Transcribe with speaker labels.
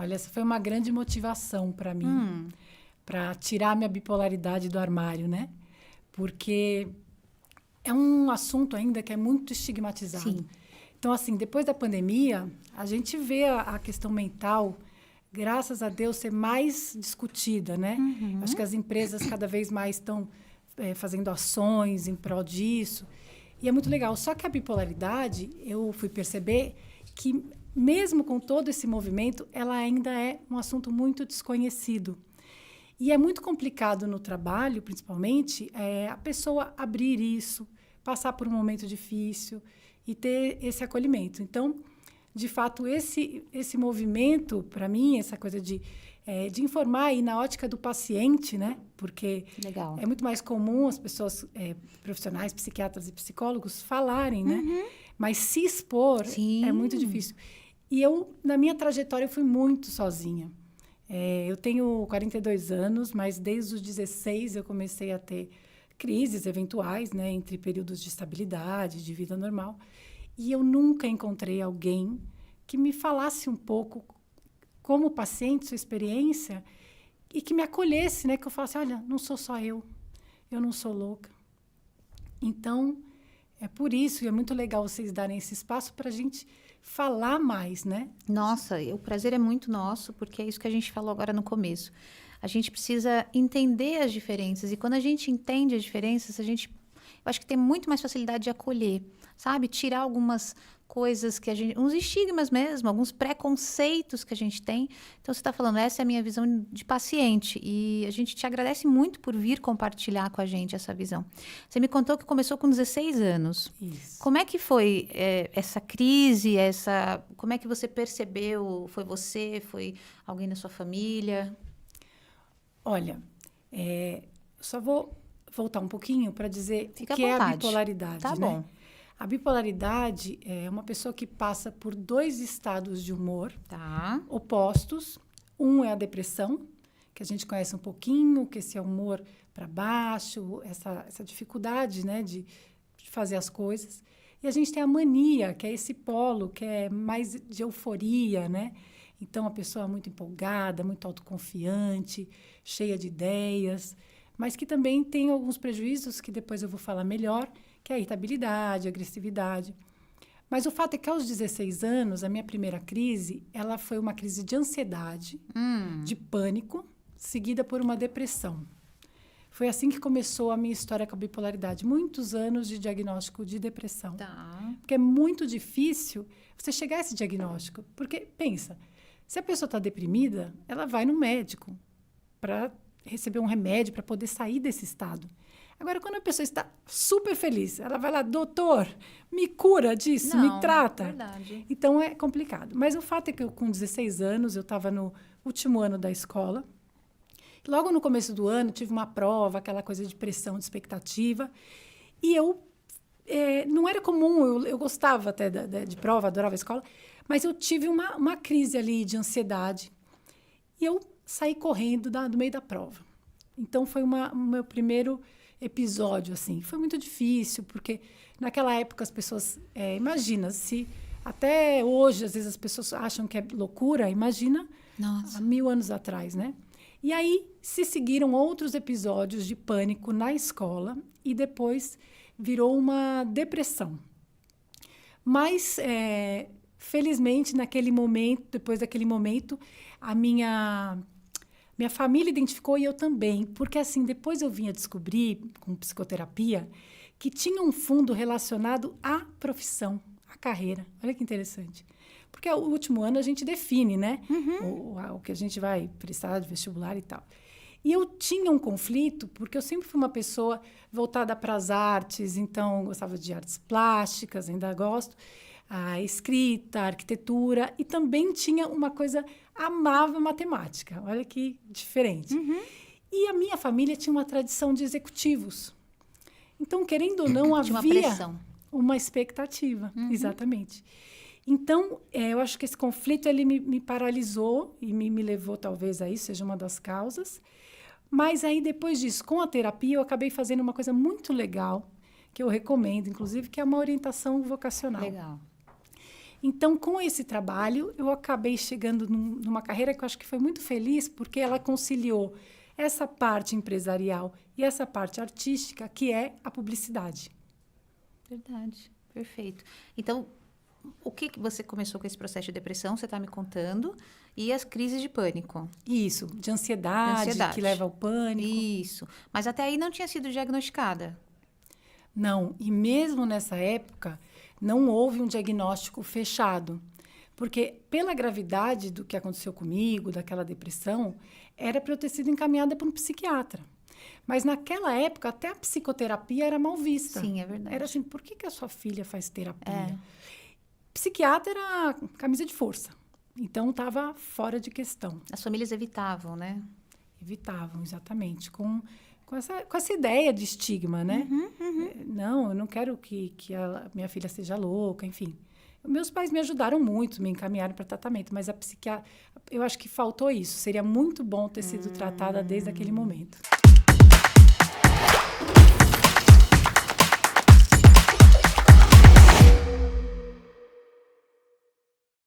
Speaker 1: Olha, essa foi uma grande motivação para mim, para tirar minha bipolaridade do armário, né? Porque é um assunto ainda que é muito estigmatizado.
Speaker 2: Sim.
Speaker 1: Então, assim, depois da pandemia, a gente vê a questão mental, graças a Deus, ser mais discutida, né? Acho que as empresas cada vez mais estão fazendo ações em prol disso. E é muito legal. Só que a bipolaridade, eu fui perceber que, mesmo com todo esse movimento, ela ainda é um assunto muito desconhecido. E é muito complicado no trabalho, principalmente, a pessoa abrir isso, passar por um momento difícil e ter esse acolhimento. Então, de fato, esse movimento, para mim, essa coisa de informar aí na ótica do paciente, né? Porque
Speaker 2: Legal.
Speaker 1: é muito mais comum as pessoas, profissionais, psiquiatras e psicólogos, falarem, né? Mas se expor é muito difícil. E eu, na minha trajetória, eu fui muito sozinha. Eu tenho 42 anos, mas desde os 16 eu comecei a ter crises eventuais, né? Entre períodos de estabilidade, de vida normal. E eu nunca encontrei alguém que me falasse um pouco como paciente, sua experiência, e que me acolhesse, né? Que eu falasse, olha, não sou só eu não sou louca. Então, é por isso, e é muito legal vocês darem esse espaço para a gente falar mais, né?
Speaker 2: Nossa, o prazer é muito nosso, porque é isso que a gente falou agora no começo. A gente precisa entender as diferenças, e quando a gente entende as diferenças, eu acho que tem muito mais facilidade de acolher, sabe? Tirar algumas coisas que a gente... uns estigmas mesmo, alguns preconceitos que a gente tem. Então, você está falando, essa é a minha visão de paciente. E a gente te agradece muito por vir compartilhar com a gente essa visão. Você me contou que começou com 16 anos.
Speaker 1: Isso.
Speaker 2: Como é que foi essa crise? Como é que você percebeu? Foi você? Foi alguém da sua família?
Speaker 1: Olha, só vou voltar um pouquinho para dizer
Speaker 2: Fica
Speaker 1: o que
Speaker 2: à
Speaker 1: é a
Speaker 2: vontade.
Speaker 1: bipolaridade,
Speaker 2: Tá
Speaker 1: né?
Speaker 2: bom.
Speaker 1: A bipolaridade é uma pessoa que passa por 2 estados de humor
Speaker 2: Tá.
Speaker 1: opostos. Um é a depressão, que a gente conhece um pouquinho, que esse é humor para baixo, essa dificuldade, né, de fazer as coisas. E a gente tem a mania, que é esse polo, que é mais de euforia, né? Então, a pessoa é muito empolgada, muito autoconfiante, cheia de ideias, mas que também tem alguns prejuízos, que depois eu vou falar melhor, que é a irritabilidade, a agressividade. Mas o fato é que, aos 16 anos, a minha primeira crise, ela foi uma crise de ansiedade, de pânico, seguida por uma depressão. Foi assim que começou a minha história com a bipolaridade. Muitos anos de diagnóstico de depressão.
Speaker 2: Tá.
Speaker 1: Porque é muito difícil você chegar a esse diagnóstico. Porque, pensa, se a pessoa está deprimida, ela vai no médico para receber um remédio para poder sair desse estado. Agora, quando a pessoa está super feliz, ela vai lá, doutor, me cura disso, me trata.
Speaker 2: Verdade.
Speaker 1: Então, é complicado. Mas o fato é que eu, com 16 anos, eu estava no último ano da escola. Logo no começo do ano, tive uma prova, aquela coisa de pressão, de expectativa. E eu, não era comum, eu gostava até de prova, adorava a escola, mas eu tive uma crise ali de ansiedade. E eu saí correndo do meio da prova. Então, foi o meu primeiro episódio, assim. Foi muito difícil, porque naquela época as pessoas... imagina, se até hoje, às vezes, as pessoas acham que é loucura, imagina há 1000 anos atrás, né? E aí se seguiram outros episódios de pânico na escola e depois virou uma depressão. Mas, felizmente, naquele momento, depois daquele momento, a minha família identificou e eu também. Porque, assim, depois eu vim a descobrir, com psicoterapia, que tinha um fundo relacionado à profissão, à carreira. Olha que interessante. Porque o último ano a gente define, né? O que a gente vai prestar de vestibular e tal. E eu tinha um conflito, porque eu sempre fui uma pessoa voltada para as artes, então gostava de artes plásticas, ainda gosto, a escrita, a arquitetura, e também tinha uma coisa, amava matemática. Olha que diferente. E a minha família tinha uma tradição de executivos. Então, querendo ou não,
Speaker 2: Tinha uma
Speaker 1: havia
Speaker 2: pressão.
Speaker 1: uma expectativa. Exatamente. Então, eu acho que esse conflito ele me paralisou e me levou, talvez, a isso, seja uma das causas. Mas aí, depois disso, com a terapia, eu acabei fazendo uma coisa muito legal, que eu recomendo, inclusive, que é uma orientação vocacional.
Speaker 2: Legal.
Speaker 1: Então, com esse trabalho, eu acabei chegando numa carreira que eu acho que foi muito feliz, porque ela conciliou essa parte empresarial e essa parte artística, que é a publicidade.
Speaker 2: Verdade, perfeito. Então, o que você começou com esse processo de depressão, você está me contando, e as crises de pânico.
Speaker 1: Isso, de ansiedade, que leva ao pânico.
Speaker 2: Isso, mas até aí não tinha sido diagnosticada.
Speaker 1: Não, e mesmo nessa época, não houve um diagnóstico fechado. Porque pela gravidade do que aconteceu comigo, daquela depressão, era para eu ter sido encaminhada por um psiquiatra. Mas naquela época, até a psicoterapia era mal vista.
Speaker 2: Sim, é verdade.
Speaker 1: Era assim, por que a sua filha faz terapia?
Speaker 2: É.
Speaker 1: Psiquiatra era camisa de força. Então, estava fora de questão.
Speaker 2: As famílias evitavam, né?
Speaker 1: Evitavam, exatamente. Com essa ideia de estigma, né? Não, eu não quero que a minha filha seja louca, enfim. Meus pais me ajudaram muito, me encaminharam para tratamento, mas a psiquiatra, eu acho que faltou isso. Seria muito bom ter sido tratada desde aquele momento.